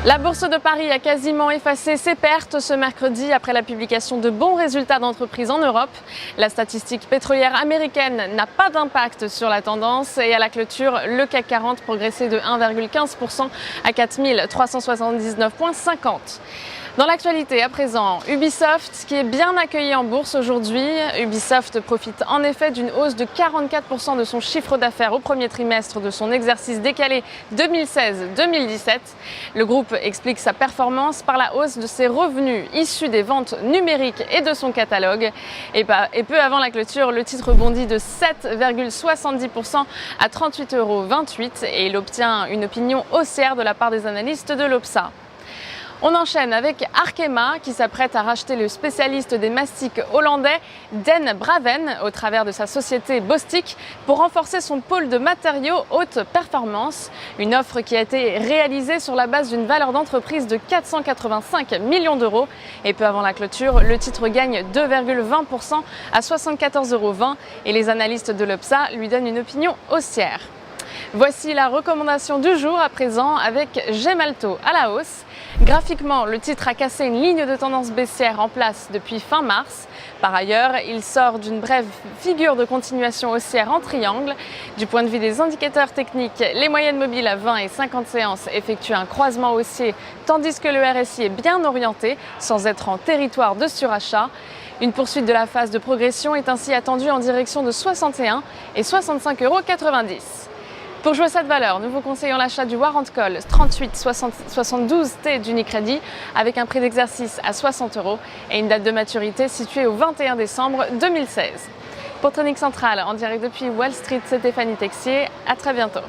La Bourse de Paris a quasiment effacé ses pertes ce mercredi après la publication de bons résultats d'entreprises en Europe. La statistique pétrolière américaine n'a pas d'impact sur la tendance et à la clôture, le CAC 40 progressait de 1,15% à 4 379,50. Dans l'actualité à présent, Ubisoft qui est bien accueilli en bourse aujourd'hui. Ubisoft profite en effet d'une hausse de 44% de son chiffre d'affaires au premier trimestre de son exercice décalé 2016-2017. Le groupe explique sa performance par la hausse de ses revenus issus des ventes numériques et de son catalogue. Et peu avant la clôture, le titre bondit de 7,70% à 38,28 € et il obtient une opinion haussière de la part des analystes de l'Opsa. On enchaîne avec Arkema qui s'apprête à racheter le spécialiste des mastiques hollandais Den Braven au travers de sa société Bostik pour renforcer son pôle de matériaux haute performance. Une offre qui a été réalisée sur la base d'une valeur d'entreprise de 485 millions d'euros. Et peu avant la clôture, le titre gagne 2,20% à 74,20 € et les analystes de l'Opsa lui donnent une opinion haussière. Voici la recommandation du jour à présent avec Gemalto à la hausse. Graphiquement, le titre a cassé une ligne de tendance baissière en place depuis fin mars. Par ailleurs, il sort d'une brève figure de continuation haussière en triangle. Du point de vue des indicateurs techniques, les moyennes mobiles à 20 et 50 séances effectuent un croisement haussier, tandis que le RSI est bien orienté, sans être en territoire de surachat. Une poursuite de la phase de progression est ainsi attendue en direction de 61 et 65,90 €. Pour jouer cette valeur, nous vous conseillons l'achat du Warrant Call 3872T d'Unicredit avec un prix d'exercice à 60 € et une date de maturité située au 21 décembre 2016. Pour Trading Central, en direct depuis Wall Street, c'est Stéphanie Texier. À très bientôt.